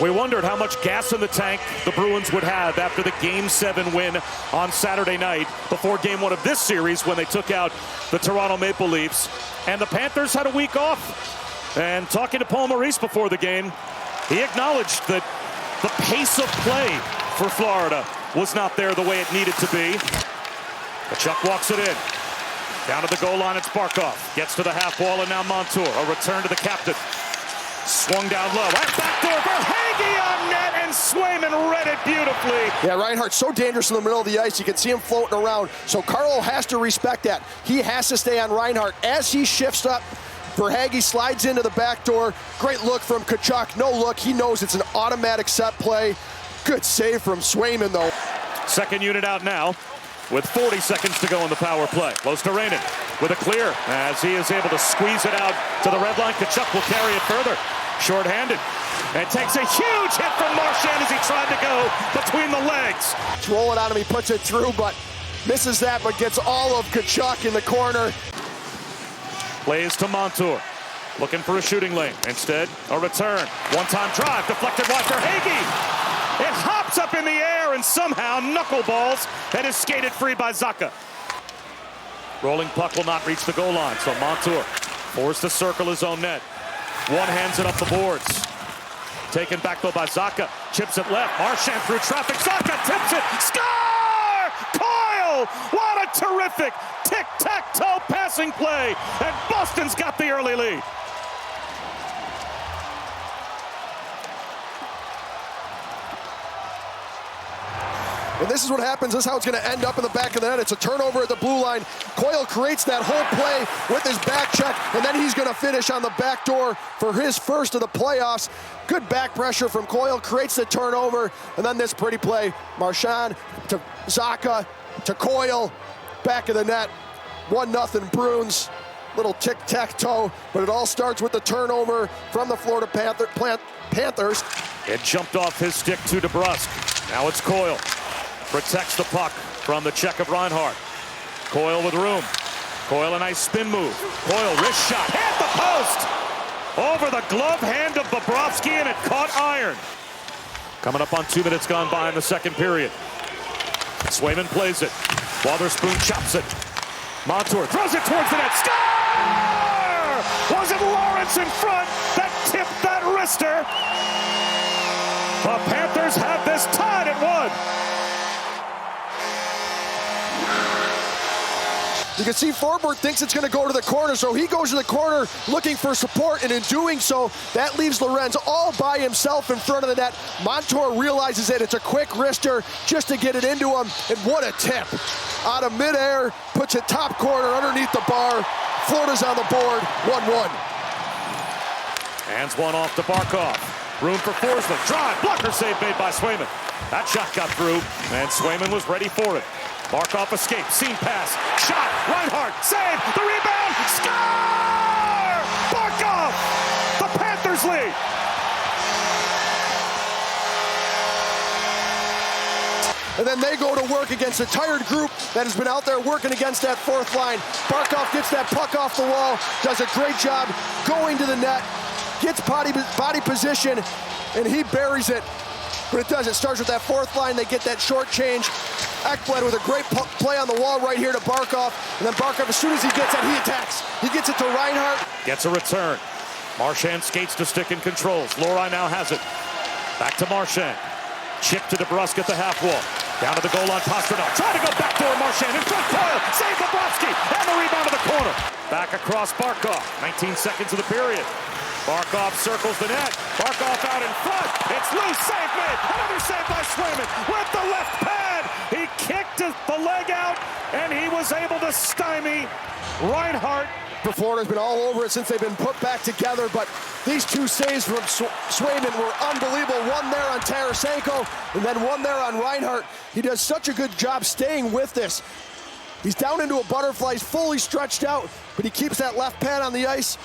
We wondered how much gas in the tank the Bruins would have after the Game 7 win on Saturday night before Game 1 of this series when they took out the Toronto Maple Leafs. And the Panthers had a week off. And talking to Paul Maurice before the game, he acknowledged that the pace of play for Florida was not there the way it needed to be. Chuck walks it in. Down to the goal line, it's Barkov. Gets to the half wall, and now Montour. A return to the captain. Swung down low. Right back door. Verhaeghe on net, and Swayman read it beautifully. Yeah, Reinhart's so dangerous in the middle of the ice. You can see him floating around. So Carlo has to respect that. He has to stay on Reinhart. As he shifts up, Verhaeghe slides into the back door. Great look from Tkachuk. No look. He knows it's an automatic set play. Good save from Swayman, though. Second unit out now, with 40 seconds to go in the power play. Close to Rainen with a clear as he is able to squeeze it out to the red line. Tkachuk will carry it further. Short-handed. And takes a huge hit from Marchand as he tried to go between the legs. Roll it on him, he puts it through, but misses that, but gets all of Tkachuk in the corner. Plays to Montour. Looking for a shooting lane. Instead, a return. One-time drive, deflected wide. Verhaeghe. It hops up in the air and somehow knuckleballs and is skated free by Zacha. Rolling puck will not reach the goal line, so Montour forced to circle his own net. One hands it up the boards. Taken back though by Zacha. Chips it left. Marchand through traffic. Zacha tips it. Score! Coyle! What a terrific tic-tac-toe passing play. And Boston's got the early lead. And this is what happens. This is how it's going to end up in the back of the net. It's a turnover at the blue line. Coyle creates that whole play with his back check, and then he's going to finish on the back door for his first of the playoffs. Good back pressure from Coyle, creates the turnover, and then this pretty play. Marchand to Zacha to Coyle, back of the net. 1-0 Bruins. Little tic-tac-toe, but it all starts with the turnover from the Florida Panthers. It jumped off his stick to DeBrusk. Now it's Coyle. Protects the puck from the check of Reinhart. Coyle with room. Coyle a nice spin move. Coyle wrist shot. Hit the post! Over the glove hand of Bobrovsky, and it caught iron. Coming up on 2 minutes gone by in the second period. Swayman plays it. Wotherspoon chops it. Montour throws it towards the net. Score! Was it Lawrence in front that tipped that wrister? The Panthers have this tied at 1. You can see Forbort thinks it's going to go to the corner, so he goes to the corner looking for support, and in doing so, that leaves Lorenz all by himself in front of the net. Montour realizes it. It's a quick wrister just to get it into him, and what a tip. Out of midair, puts it top corner underneath the bar. Florida's on the board, 1-1. Hands one off to Barkov. Room for Forsman. Drive, blocker save made by Swayman. That shot got through, and Swayman was ready for it. Barkov escaped, seam pass, shot, Reinhart, save, the rebound, score! Barkov! The Panthers lead! And then they go to work against a tired group that has been out there working against that fourth line. Barkov gets that puck off the wall, does a great job going to the net, gets body position, and he buries it. But it does. It starts with that fourth line. They get that short change. Ekblad with a great play on the wall right here to Barkov. And then Barkov, as soon as he gets it, he attacks. He gets it to Reinhart. Gets a return. Marchand skates to stick and controls. Lori now has it. Back to Marchand. Chip to DeBrusk at the half wall. Down to the goal line, Pastrnak. Trying to go back door, Marchand. In front, Coyle. Save Bobrovsky. And the rebound to the corner. Back across Barkov. 19 seconds of the period. Barkov circles the net. Barkov out in front. It's loose. Save made. Another save by Swayman with the left pad. He kicked the leg out, and he was able to stymie Reinhart. Florida's been all over it since they've been put back together, but these two saves from Swayman were unbelievable. One there on Tarasenko, and then one there on Reinhart. He does such a good job staying with this. He's down into a butterfly. He's fully stretched out, but he keeps that left pad on the ice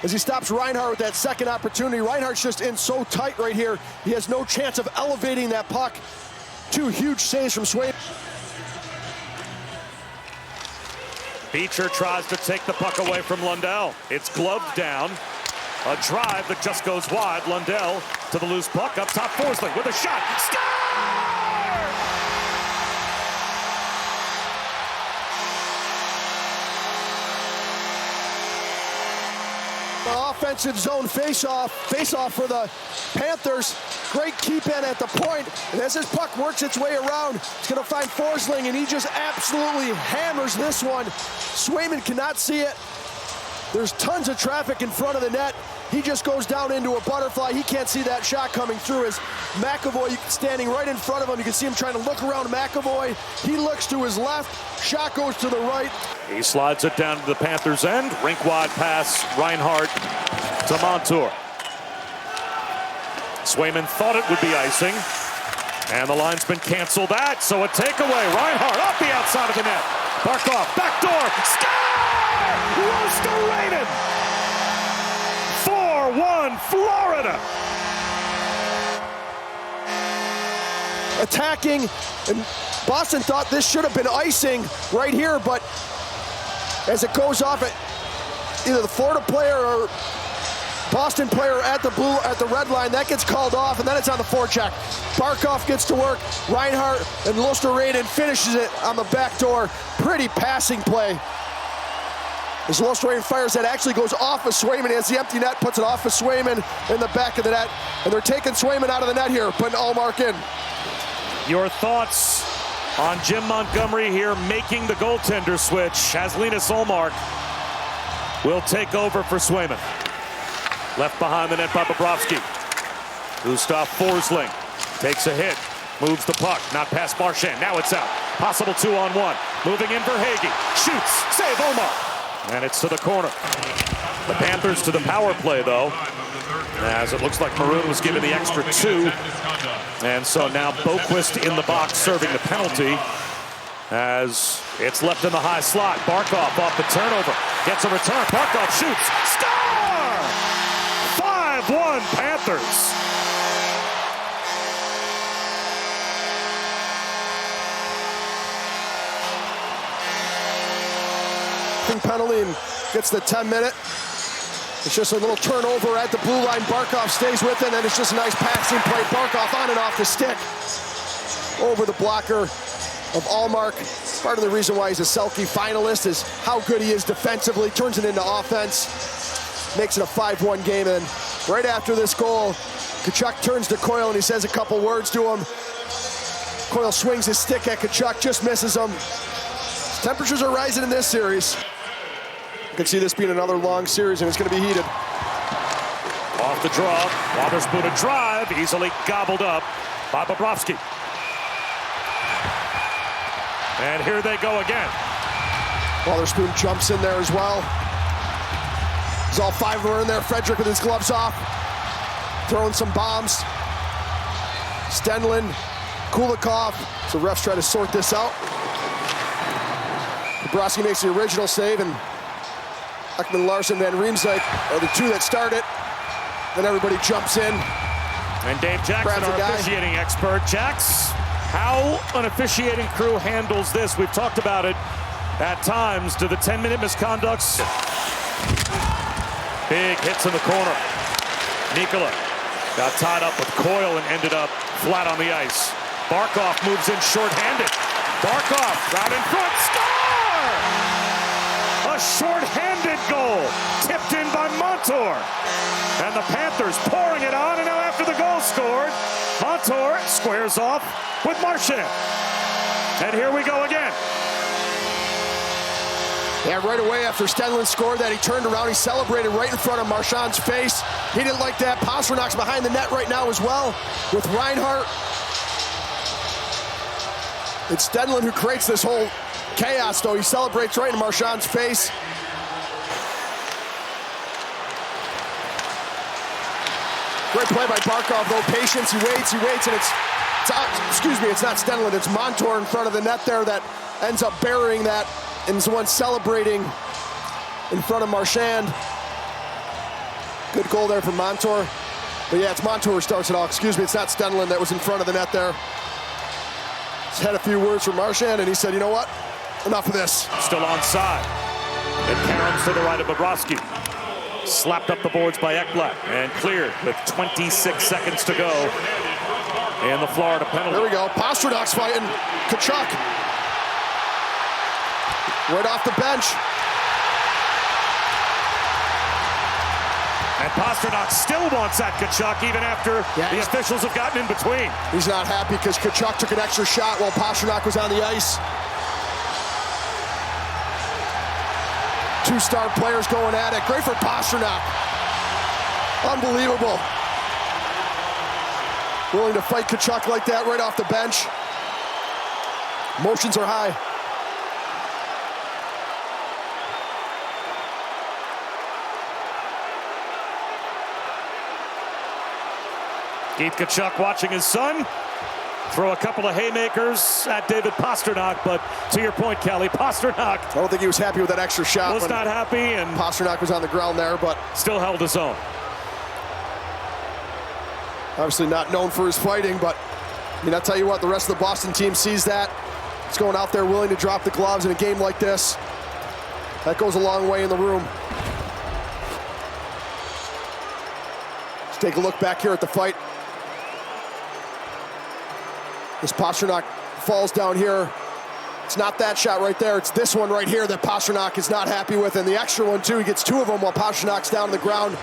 as he stops Reinhart with that second opportunity. Reinhart's just in so tight right here. He has no chance of elevating that puck. Two huge saves from Swayman. Beecher tries to take the puck away from Lundell. It's gloved down. A drive that just goes wide. Lundell to the loose puck. Up top, Forsling with a shot. Score! Offensive zone face-off for the Panthers. Great keep-in at the point. And as this puck works its way around, it's going to find Forsling, and he just absolutely hammers this one. Swayman cannot see it. There's tons of traffic in front of the net. He just goes down into a butterfly. He can't see that shot coming through. As McAvoy standing right in front of him, you can see him trying to look around McAvoy. He looks to his left. Shot goes to the right. He slides it down to the Panthers' end. Rink-wide pass, Reinhart to Montour. Swayman thought it would be icing, and the linesman canceled that, so a takeaway. Reinhart off the outside of the net. Barkov, backdoor, score! Roaster-rated! 4-1 Florida. Attacking, and Boston thought this should have been icing right here, but as it goes off at either the Florida player or Boston player at the red line, that gets called off, and then it's on the forecheck. Barkov gets to work. Reinhart and Luster-Raiden finishes it on the back door. Pretty passing play. As Luster-Raiden fires, that actually goes off of Swayman. He has the empty net, puts it off of Swayman in the back of the net, and they're taking Swayman out of the net here, putting Ullmark in. Your thoughts on Jim Montgomery here making the goaltender switch as Linus Ullmark will take over for Swayman. Left behind the net by Bobrovsky. Gustav Forsling takes a hit, moves the puck, not past Marchand. Now it's out. Possible 2-on-1. Moving in for Hagee. Shoots. Save Ullmark. And it's to the corner. The Panthers to the power play, though, as it looks like Maroon was given the extra 2. And so now Boquist in the box serving the penalty as it's left in the high slot. Barkov off the turnover. Gets a return. Barkov shoots. Score! 5-1 Panthers. Penalty and gets the 10-minute. It's just a little turnover at the blue line. Barkov stays with it, and it's just a nice passing play. Barkov on and off the stick over the blocker of Ullmark. Part of the reason why he's a Selke finalist is how good he is defensively. Turns it into offense. Makes it a 5-1 game. And right after this goal, Tkachuk turns to Coyle and he says a couple words to him. Coyle swings his stick at Tkachuk, just misses him. Temperatures are rising in this series. You can see this being another long series, and it's going to be heated. Off the draw, Wotherspoon a drive, easily gobbled up by Bobrovsky. And here they go again. Wotherspoon jumps in there as well. As all 5 of them are in there. Frederick with his gloves off, throwing some bombs. Stenlund, Kulikov. So refs try to sort this out. Bobrovsky makes the original save, and Ekman Larson and Riemsdyk are the 2 that start it. Then everybody jumps in. And Dave Jackson, our officiating expert. Jax, how an officiating crew handles this. We've talked about it at times. Do the 10-minute misconducts? Big hits in the corner. Nikola got tied up with Coyle and ended up flat on the ice. Barkov moves in shorthanded. Barkov right in front. Score! A shorthanded goal, tipped in by Montour. And the Panthers pouring it on, and now after the goal scored, Montour squares off with Marchand. And here we go again. Yeah, right away after Stenlund scored that, he turned around, he celebrated right in front of Marchand's face. He didn't like that. Pasternak's behind the net right now as well with Reinhart. It's Stenlund who creates this whole chaos, though. He celebrates right in Marchand's face. Great play by Barkov, though. Patience, he waits, and it's not Stenlund, it's Montour in front of the net there that ends up burying that, and is the one celebrating in front of Marchand. Good goal there from Montour. But yeah, it's Montour who starts it all. It's not Stenlund that was in front of the net there. He's had a few words from Marchand, and he said, you know what? Enough of this. Still onside. It caroms to the right of Bobrovsky. Slapped up the boards by Ekblad and cleared with 26 seconds to go in the Florida penalty. There we go. Pasternak's fighting. Tkachuk. Right off the bench. And Pasternak still wants that Tkachuk even after the officials have gotten in between. He's not happy because Tkachuk took an extra shot while Pasternak was on the ice. Two star players going at it. Great for Pasternak. Unbelievable. Willing to fight Tkachuk like that right off the bench. Emotions are high. Keith Tkachuk watching his son throw a couple of haymakers at David Pasternak, but to your point, Kelly, Pasternak, I don't think he was happy with that extra shot. Was not happy, and Pasternak was on the ground there, but still held his own. Obviously not known for his fighting, but I mean, I'll tell you what, the rest of the Boston team sees that. He's going out there willing to drop the gloves in a game like this. That goes a long way in the room. Let's take a look back here at the fight. As Pasternak falls down here, it's not that shot right there, it's this one right here that Pasternak is not happy with, and the extra one too. He gets two of them while Pasternak's down on the ground.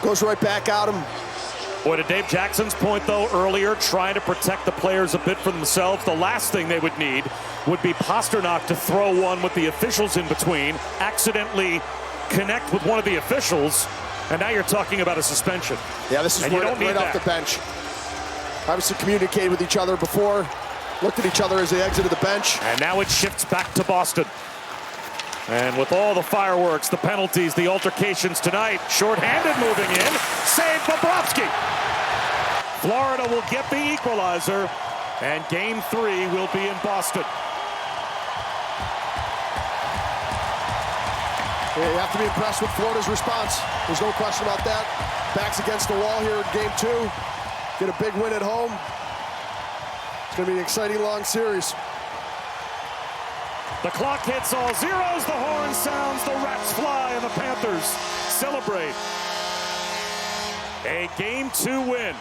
Goes right back at him. Boy, to Dave Jackson's point, though, earlier, trying to protect the players a bit for themselves, the last thing they would need would be Pasternak to throw one with the officials in between, accidentally connect with one of the officials, and now you're talking about a suspension. Yeah, this is right off the bench. Obviously communicated with each other before, looked at each other as they exited the bench. And now it shifts back to Boston. And with all the fireworks, the penalties, the altercations tonight, shorthanded moving in, saved Bobrovsky. Florida will get the equalizer, and Game 3 will be in Boston. Yeah, you have to be impressed with Florida's response. There's no question about that. Backs against the wall here in Game 2. Get a big win at home. It's going to be an exciting long series. The clock hits all zeros, the horn sounds, the rats fly, and the Panthers celebrate a Game 2 win.